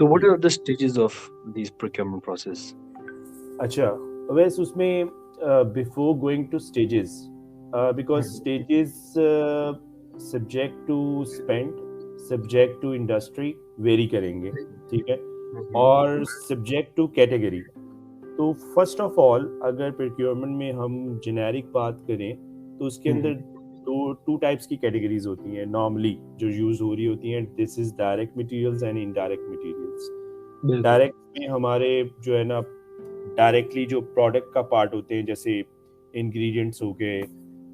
So what are the stages of these procurement process? अच्छा, वैसे उसमें before going to stages, because Mhm. Stages subject to spend, subject to industry very करेंगे, ठीक है, Mhm. और subject to category. तो first of all अगर procurement में हम जेनेरिक बात करें तो उसके अंदर Mhm. दो टू टाइप्स की कैटेगरीज होती हैं नॉर्मली जो यूज हो रही होती हैं। This is direct materials and indirect materials. बिल्कुल। डायरेक्ट में हमारे जो है ना डायरेक्टली जो प्रोडक्ट का पार्ट होते हैं, जैसे इंग्रेडिएंट्स हो गए,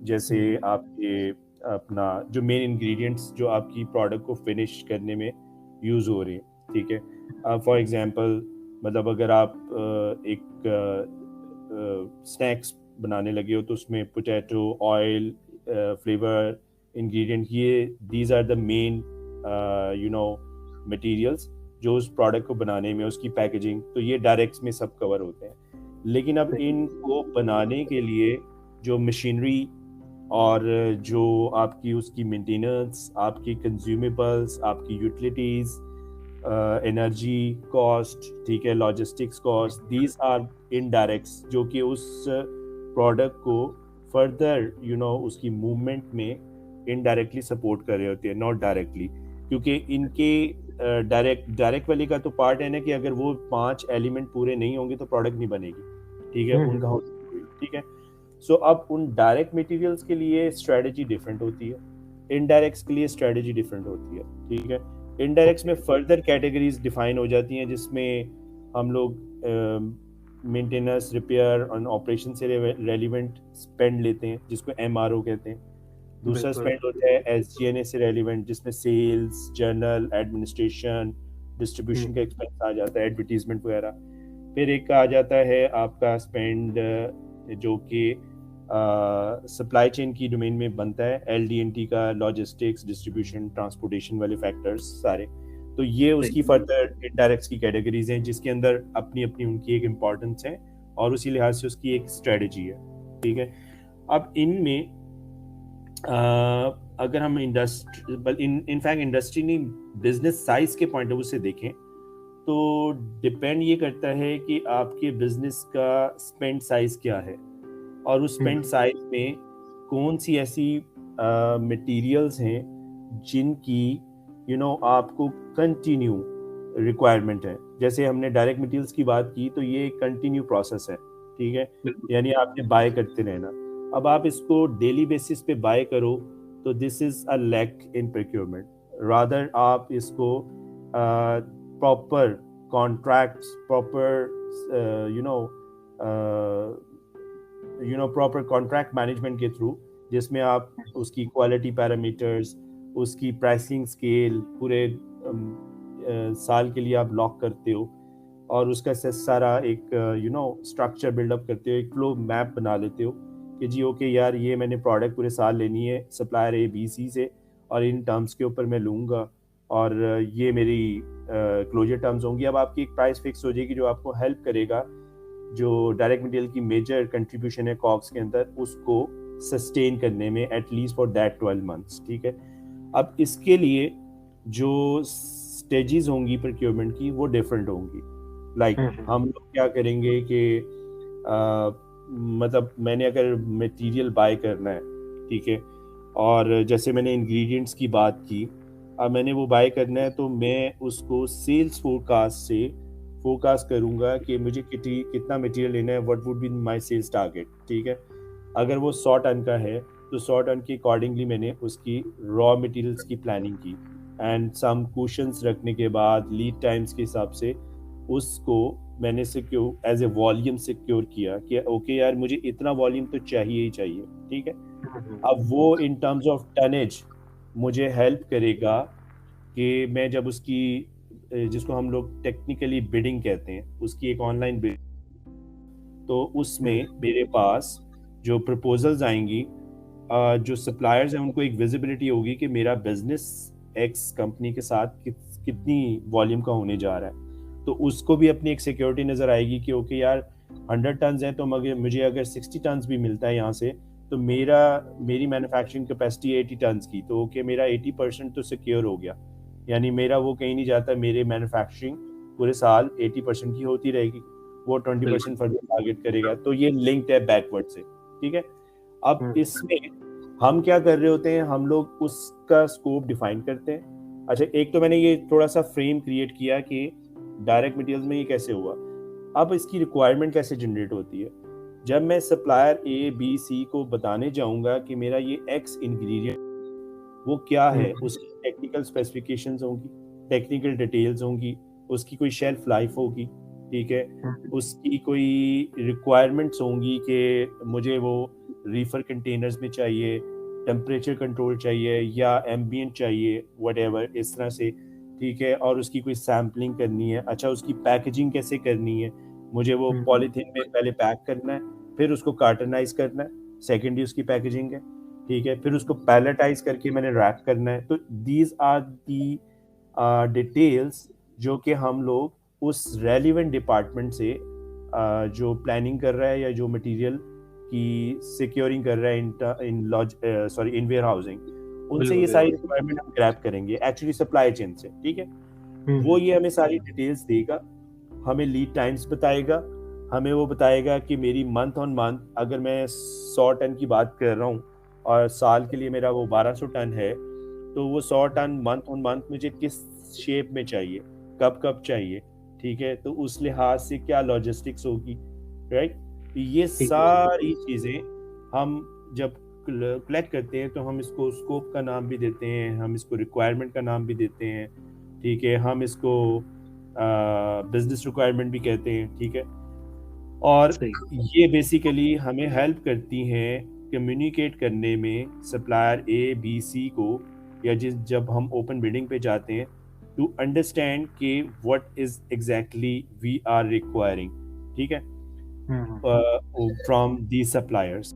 जैसे Mhm. आपके अपना जो मेन इंग्रेडिएंट्स जो आपकी प्रोडक्ट को फिनिश करने में यूज़ हो रहे हैं, ठीक है। फॉर एग्जांपल मतलब अगर आप एक स्नैक्स बनाने लगे हो तो उसमें पोटैटो ऑयल फ्लेवर इंग्रेडिएंट, ये these are the main you know materials जो उस प्रोडक्ट को बनाने में, उसकी पैकेजिंग, तो ये डायरेक्ट्स में सब कवर होते हैं। लेकिन अब इनको बनाने के लिए जो मशीनरी और जो आपकी उसकी मेंटेनेंस, आपकी कंज्यूमेबल्स, आपकी यूटिलिटीज, एनर्जी कॉस्ट, ठीक है, लॉजिस्टिक्स कॉस्ट, दीज आर इनडायरेक्ट्स जो कि उस प्रोडक्ट को फर्दर उसकी मूवमेंट में इनडायरेक्टली सपोर्ट कर रहे होते हैं, नॉट डायरेक्टली। क्योंकि इनके डायरेक्ट वाली का तो पार्ट है ना कि अगर वो 5 एलिमेंट पूरे नहीं होंगे तो प्रोडक्ट नहीं बनेगी, ठीक है, Mhm. उनका ठीक है। सो अब उन डायरेक्ट मटेरियल्स के लिए स्ट्रेटजी डिफरेंट होती है, इनडायरेक्ट्स के लिए स्ट्रेटजी डिफरेंट होती है, ठीक है। इनडायरेक्ट्स में Okay. फर्दर कैटेगरीज डिफाइन हो जाती हैं जिसमें हम लोग मेंटेनेंस, रिपेयर और ऑपरेशन से रेलिवेंट स्पेंड लेते हैं जिसको एमआरओ कहते हैं। दूसरा बिल्कुल। स्पेंड होता है एसजीएनए से रेलिवेंट जिसमें सेल्स, जर्नल, एडमिनिस्ट्रेशन, डिस्ट्रीब्यूशन का Mhm. एक्सपेंस आ जाता है, एडवर्टीजमेंट वगैरह। फिर एक आ जाता है आपका स्पेंड जो कि सप्लाई चेन की डोमेन में बनता है, एलडीएनटी का, लॉजिस्टिक्स, डिस्ट्रीब्यूशन, ट्रांसपोर्टेशन वाले फैक्टर्स सारे। तो ये सही। उसकी फर्दर इनडायरेक्ट्स की कैटेगरीज हैं जिसके अंदर अपनी अपनी उनकी एक इम्पोर्टेंस है और उसी लिहाज से उसकी एक स्ट्रेटजी है, ठीक है। अब इनमें अगर हम इंडस्ट्री इनफैक्ट इंडस्ट्री नहीं, बिजनेस साइज के पॉइंट ऑफ व्यू से देखें तो डिपेंड ये करता है कि आपके बिजनेस का स्पेंड साइज क्या है और उस स्पेंड Mhm. साइज में कौन सी ऐसी मटेरियल्स हैं जिनकी आपको कंटिन्यू रिक्वायरमेंट है। जैसे हमने डायरेक्ट मटेरियल्स की बात की तो ये एक कंटिन्यू प्रोसेस है, ठीक है, बिल्कुल। यानी आपने बाय करते रहना। अब आप इसको डेली बेसिस पे बाय करो तो this is a lack in procurement. Rather आप इसको proper contracts, proper proper contract management के थ्रू, जिसमें आप उसकी क्वालिटी पैरामीटर्स, उसकी प्राइसिंग स्केल पूरे साल के लिए आप लॉक करते हो और उसका सारा एक स्ट्रक्चर बिल्डअप करते हो, एक फ्लो मैप बना लेते हो कि जी ओके यार, ये मैंने प्रोडक्ट पूरे साल लेनी है सप्लायर ए बी सी से और इन टर्म्स के ऊपर मैं लूँगा और ये मेरी क्लोजर टर्म्स होंगी। अब आपकी एक प्राइस फिक्स हो जाएगी जो आपको हेल्प करेगा जो डायरेक्ट मटेरियल की मेजर कंट्रीब्यूशन है कॉक्स के अंदर उसको सस्टेन करने में एटलीस्ट फॉर दैट 12 मंथ्स, ठीक है। अब इसके लिए जो स्टेजेस होंगी प्रोक्योरमेंट की वो डिफरेंट होंगी। Like Mhm. हम लोग क्या करेंगे कि मतलब मैंने अगर मटेरियल बाय करना है, ठीक है, और जैसे मैंने इंग्रेडिएंट्स की बात की, अब मैंने वो बाय करना है तो मैं उसको सेल्स फोरकास्ट से फोरकास्ट करूंगा कि मुझे कितना मटेरियल लेना है, what would be my sales target, ठीक है। अगर वो 100 टन का है तो 100 टन के अकॉर्डिंगली मैंने उसकी रॉ मटेरियल्स की प्लानिंग की एंड सम कुशंस रखने के बाद लीड टाइम्स के हिसाब से उसको मैंने secure as a volume secure किया कि ओके यार, मुझे इतना वॉल्यूम तो चाहिए ही चाहिए, ठीक है। Mhm. अब वो इन टर्म्स ऑफ टनेज मुझे हेल्प करेगा कि मैं जब उसकी जिसको हम लोग टेक्निकली बिडिंग कहते हैं, उसकी एक ऑनलाइन बिड, तो उसमें Mhm. मेरे पास जो प्रपोजल्स आएंगी, जो सप्लायर्स हैं उनको एक विजिबिलिटी होगी कि मेरा बिजनेस एक्स कंपनी के साथ कितनी वॉल्यूम का होने जा रहा है। तो उसको भी अपनी एक सिक्योरिटी नज़र आएगी कि ओके यार 100 टन है तो मगर मुझे अगर 60 टन भी मिलता है यहाँ से तो मेरी मैन्युफैक्चरिंग कैपेसिटी 80 टन की, तो ओके मेरा 80% तो सिक्योर हो गया, यानी मेरा वो कहीं नहीं जाता, मेरे मैन्युफैक्चरिंग पूरे साल 80% की होती रहेगी, वो 20% फर्दर टारगेट करेगा। तो ये लिंक्ड है बैकवर्ड से, ठीक है। अब इसमें हम क्या कर रहे होते हैं, हम लोग उसका स्कोप डिफाइन करते हैं। अच्छा, एक तो मैंने ये थोड़ा सा फ्रेम क्रिएट किया कि डायरेक्ट मटेरियल्स में ये कैसे हुआ। अब इसकी रिक्वायरमेंट कैसे जनरेट होती है। जब मैं सप्लायर ए बी सी को बताने जाऊंगा कि मेरा ये एक्स इंग्रेडिएंट वो क्या है, उसकी टेक्निकल स्पेसिफिकेशंस होंगी, टेक्निकल डिटेल्स होंगी, उसकी कोई शेल्फ लाइफ होगी, ठीक है, उसकी कोई रिक्वायरमेंट्स होंगी कि मुझे वो रीफर कंटेनर्स में चाहिए, टेम्परेचर कंट्रोल चाहिए या एम्बिएंट चाहिए, व्हाटएवर इस तरह से, ठीक है, और उसकी कोई सैम्पलिंग करनी है। अच्छा, उसकी पैकेजिंग कैसे करनी है, मुझे वो पॉलीथीन में पहले पैक करना है, फिर उसको कार्टनाइज करना है, सेकेंडली उसकी पैकेजिंग है, ठीक है, फिर उसको पैलेटाइज करके मैंने रैप करना है। तो दीज आर दी डिटेल्स जो कि हम लोग उस रेलिवेंट डिपार्टमेंट से जो प्लानिंग कर रहा है या जो मटेरियल की सिक्योरिंग कर रहा है इन वेयर हाउसिंग, उनसे ये सारी रिक्वायरमेंट हम ग्रैब करेंगे एक्चुअली सप्लाई चेन से, ठीक है। वो ये हमें सारी डिटेल्स देगा, हमें लीड टाइम्स बताएगा, हमें वो बताएगा कि मेरी मंथ ऑन मंथ अगर मैं 100 टन की बात कर रहा हूँ और साल के लिए मेरा वो 1200 टन है, तो वो 100 टन मंथ ऑन मंथ मुझे किस शेप में चाहिए, कब कब चाहिए, ठीक है, तो उस लिहाज से क्या लॉजिस्टिक्स होगी, राइट। ये सारी चीज़ें हम जब कलेक्ट करते हैं तो हम इसको स्कोप का नाम भी देते हैं, हम इसको रिक्वायरमेंट का नाम भी देते हैं, ठीक है, हम इसको बिजनेस रिक्वायरमेंट भी कहते हैं, ठीक है। और ये बेसिकली हमें हेल्प करती हैं कम्युनिकेट करने में सप्लायर ए बी सी को, या जब हम ओपन बिडिंग पे जाते हैं, टू अंडरस्टैंड कि what is exactly we are requiring, ठीक है, फ्रॉम दी सप्लायर्स।